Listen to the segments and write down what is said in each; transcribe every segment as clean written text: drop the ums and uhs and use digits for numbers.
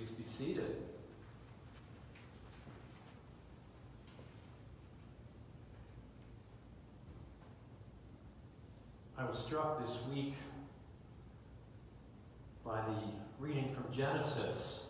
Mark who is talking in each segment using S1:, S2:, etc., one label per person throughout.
S1: Please be seated. I was struck this week by the reading from Genesis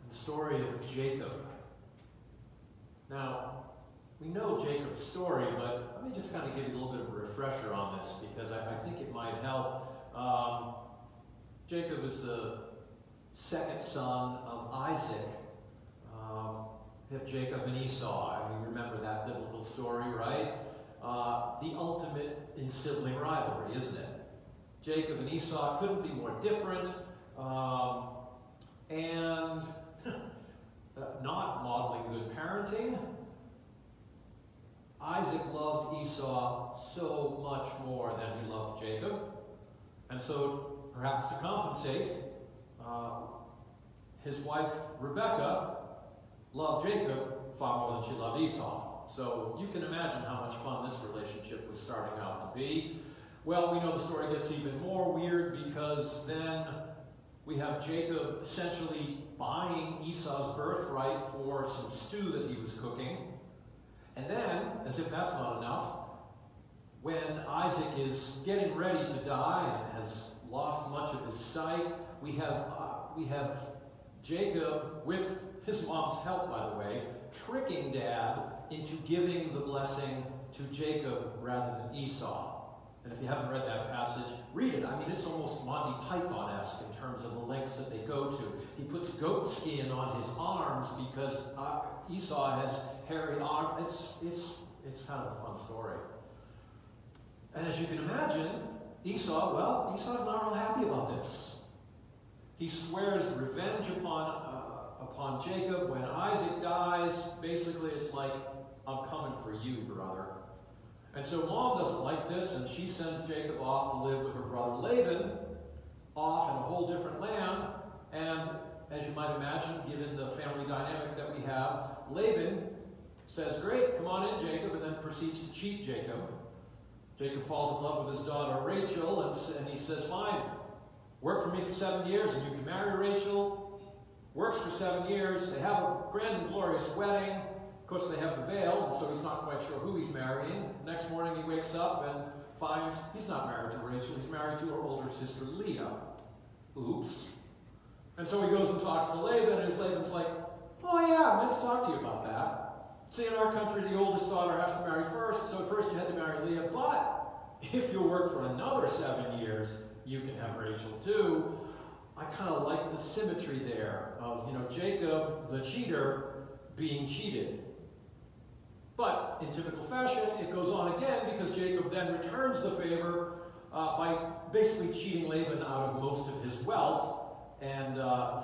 S1: and the story of Jacob. Now, we know Jacob's story, but let me just kind of give you a little bit of a refresher on this because I think it might help. Jacob is the second son of Isaac. We have Jacob and Esau. I mean, remember that biblical story, right? The ultimate in sibling rivalry, isn't it? Jacob and Esau couldn't be more different, and not modeling good parenting. Isaac loved Esau so much more than he loved Jacob, and so perhaps to compensate, his wife Rebekah loved Jacob far more than she loved Esau. So you can imagine how much fun this relationship was starting out to be. Well, we know the story gets even more weird because then we have Jacob essentially buying Esau's birthright for some stew that he was cooking. And then, as if that's not enough, when Isaac is getting ready to die and has lost much of his sight, we have Jacob, with his mom's help, by the way, tricking Dad into giving the blessing to Jacob rather than Esau. And if you haven't read that passage, read it. I mean, it's almost Monty Python-esque in terms of the lengths that they go to. He puts goat skin on his arms because Esau has hairy arms. It's kind of a fun story. And as you can imagine, Esau's not real happy about this. He swears revenge upon Jacob. When Isaac dies, basically it's like, I'm coming for you, brother. And so Mom doesn't like this, and she sends Jacob off to live with her brother Laban, off in a whole different land. And as you might imagine, given the family dynamic that we have, Laban says, great, come on in, Jacob, and then proceeds to cheat Jacob. Jacob falls in love with his daughter Rachel, and he says, fine, work for me for 7 years, and you can marry Rachel. Works for 7 years. They have a grand and glorious wedding. Of course, they have the veil, and so he's not quite sure who he's marrying. Next morning, he wakes up and finds he's not married to Rachel. He's married to her older sister, Leah. Oops. And so he goes and talks to Laban, and Laban's like, oh yeah, I meant to talk to you about that. See, in our country, the oldest daughter has to marry first, so first you had to marry Leah, but if you work for another 7 years, you can have Rachel too. I kind of like the symmetry there of, Jacob, the cheater, being cheated. But in typical fashion, it goes on again because Jacob then returns the favor by basically cheating Laban out of most of his wealth, and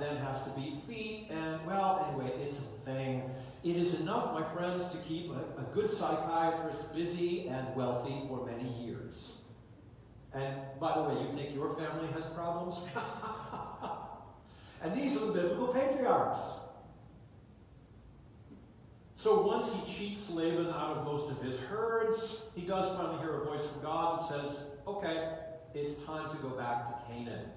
S1: then has to beat feet, and well, anyway, it's a thing. It is enough, my friends, to keep a good psychiatrist busy and wealthy for many years. And by the way, you think your family has problems? And these are the biblical patriarchs. So once he cheats Laban out of most of his herds, he does finally hear a voice from God that says, okay, it's time to go back to Canaan.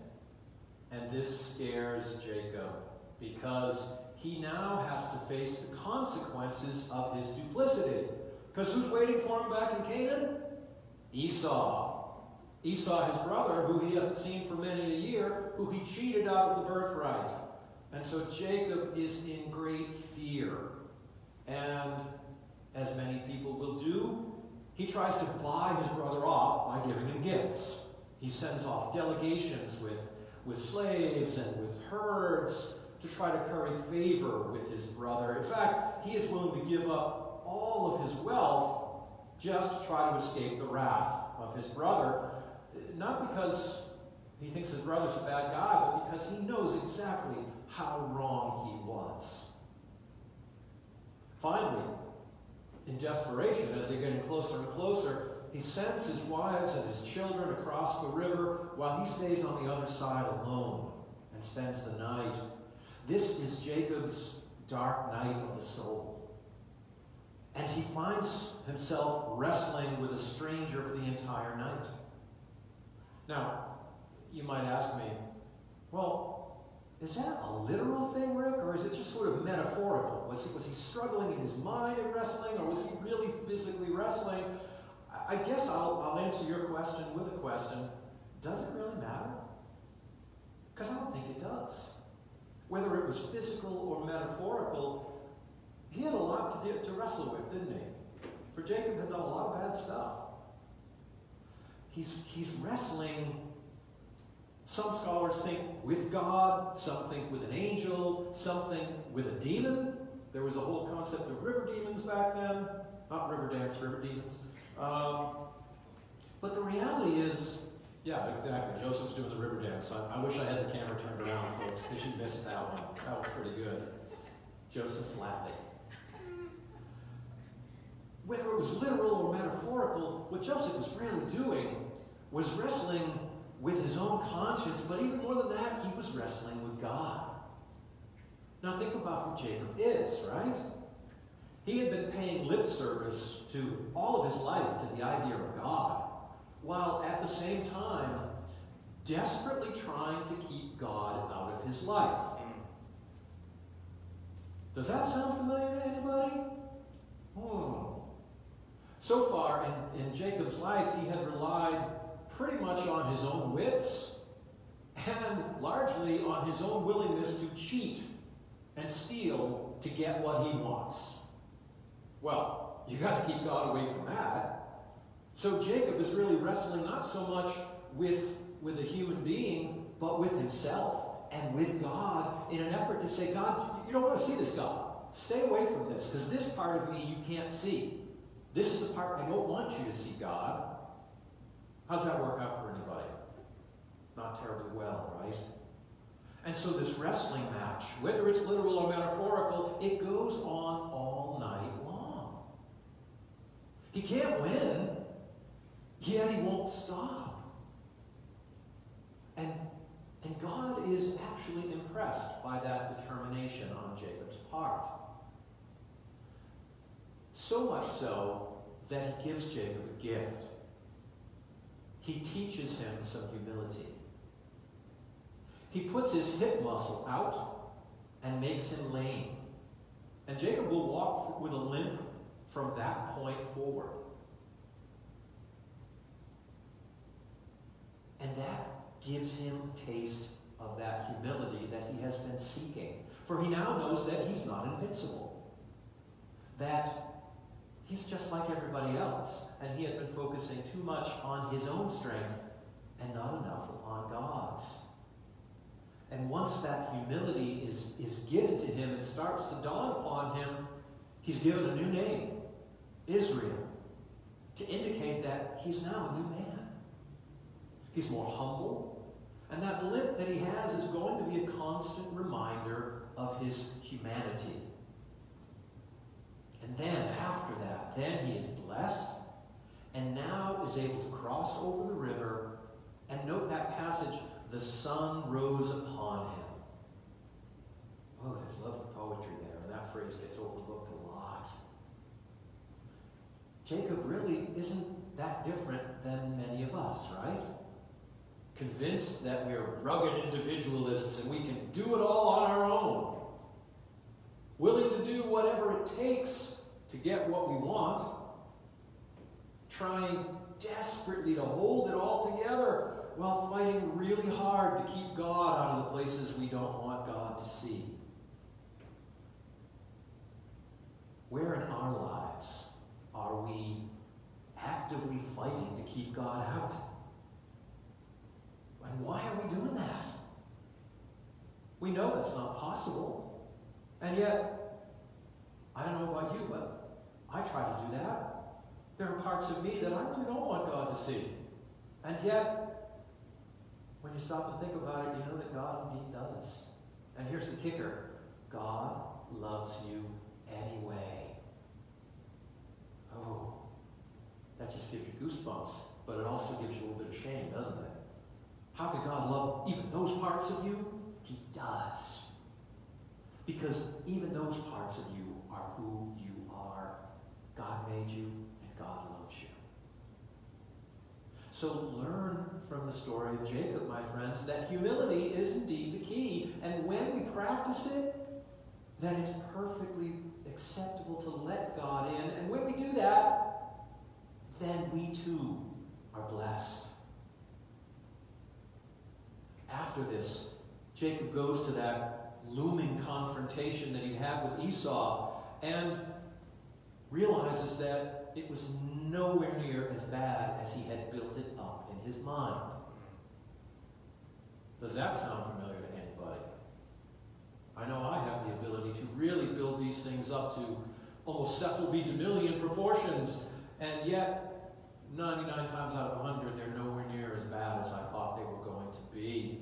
S1: And this scares Jacob because he now has to face the consequences of his duplicity. Because who's waiting for him back in Canaan? Esau. Esau, his brother, who he hasn't seen for many a year, who he cheated out of the birthright. And so Jacob is in great fear. And as many people will do, he tries to buy his brother off by giving him gifts. He sends off delegations with slaves and with herds to try to curry favor with his brother. In fact, he is willing to give up all of his wealth just to try to escape the wrath of his brother. Not because he thinks his brother's a bad guy, but because he knows exactly how wrong he was. Finally, in desperation, as they're getting closer and closer, he sends his wives and his children across the river while he stays on the other side alone and spends the night. This is Jacob's dark night of the soul. And he finds himself wrestling with a stranger for the entire night. Now, you might ask me, well, is that a literal thing, Rick, or is it just sort of metaphorical? Was he struggling in his mind in wrestling, or was he really physically wrestling? I guess I'll answer your question with a question. Does it really matter? Because I don't think it does. Whether it was physical or metaphorical, he had a lot to wrestle with, didn't he? For Jacob had done a lot of bad stuff. He's wrestling, some scholars think with God, some think with an angel, some think with a demon. There was a whole concept of river demons back then. Not river dance, river demons. But the reality is, yeah, exactly. Joseph's doing the river dance. I wish I had the camera turned around, folks, because you missed that one. That was pretty good. Joseph Flatley. Whether it was literal or metaphorical, what Joseph was really doing was wrestling with his own conscience, but even more than that, he was wrestling with God. Now think about who Jacob is, right? He had been paying lip service to all of his life to the idea of God, while at the same time desperately trying to keep God out of his life. Does that sound familiar to anybody? So far in Jacob's life, he had relied pretty much on his own wits and largely on his own willingness to cheat and steal to get what he wants. Well, you got to keep God away from that. So Jacob is really wrestling not so much with a human being, but with himself and with God in an effort to say, God, you don't want to see this, God. Stay away from this, because this part of me you can't see. This is the part I don't want you to see, God. How's that work out for anybody? Not terribly well, right? And so this wrestling match, whether it's literal or metaphorical, it goes on all night long. He can't win, yet he won't stop. And God is actually impressed by that determination on Jacob's part. So much so that he gives Jacob a gift. He teaches him some humility. He puts his hip muscle out and makes him lame. And Jacob will walk with a limp from that point forward. And that gives him a taste of that humility that he has been seeking. For he now knows that he's not invincible. That he's just like everybody else. And he had been focusing too much on his own strength and not enough upon God's. And once that humility is given to him and starts to dawn upon him, he's given a new name, Israel, to indicate that he's now a new man. He's more humble, and that limp that he has is going to be a constant reminder of his humanity. And then, after that, then he is blessed, and now is able to cross over the river, and note that passage, the sun rose upon him. Oh, there's lovely poetry there, and that phrase gets overlooked a lot. Jacob really isn't that different than many of us, right? Convinced that we're rugged individualists and we can do it all on our own. Willing to do whatever it takes to get what we want. Trying desperately to hold it all together while fighting really hard to keep God out of the places we don't want God to see. Where in our lives are we actively fighting to keep God out? And why are we doing that? We know that's not possible. And yet, I don't know about you, but I try to do that. There are parts of me that I really don't want God to see. And yet, when you stop and think about it, you know that God indeed does. And here's the kicker. God loves you anyway. Oh, that just gives you goosebumps, but it also gives you a little bit of shame, doesn't it? How could God love even those parts of you? He does. Because even those parts of you are who you are. God made you, and God loves you. So learn from the story of Jacob, my friends, that humility is indeed the key. And when practice it, then it's perfectly acceptable to let God in. And when we do that, then we too are blessed. After this, Jacob goes to that looming confrontation that he'd had with Esau and realizes that it was nowhere near as bad as he had built it up in his mind. Does that sound familiar to anybody? I know I have the ability to really build these things up to almost Cecil B. DeMillion proportions, and yet 99 times out of 100, they're nowhere near as bad as I thought they were going to be.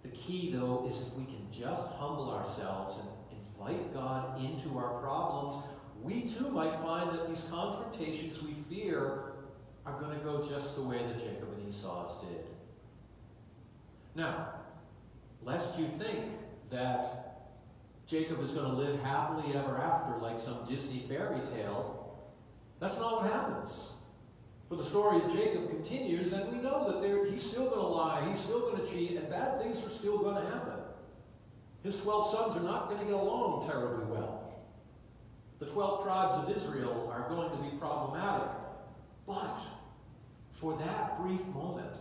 S1: The key, though, is if we can just humble ourselves and invite God into our problems, we too might find that these confrontations we fear are going to go just the way that Jacob and Esau's did. Now, lest you think that Jacob is going to live happily ever after like some Disney fairy tale, that's not what happens. For the story of Jacob continues, and we know that he's still going to lie, he's still going to cheat, and bad things are still going to happen. His 12 sons are not going to get along terribly well. The 12 tribes of Israel are going to be problematic. But for that brief moment,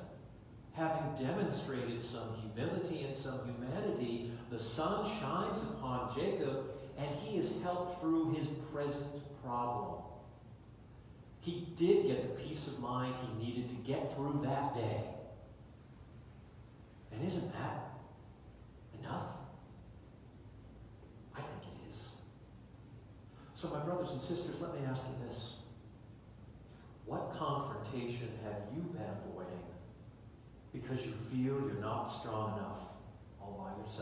S1: having demonstrated some humility and some humanity, the sun shines upon Jacob, and he is helped through his present problem. He did get the peace of mind he needed to get through that day. And isn't that enough? I think it is. So my brothers and sisters, let me ask you this. What confrontation have you been avoiding because you feel you're not strong enough all by yourself?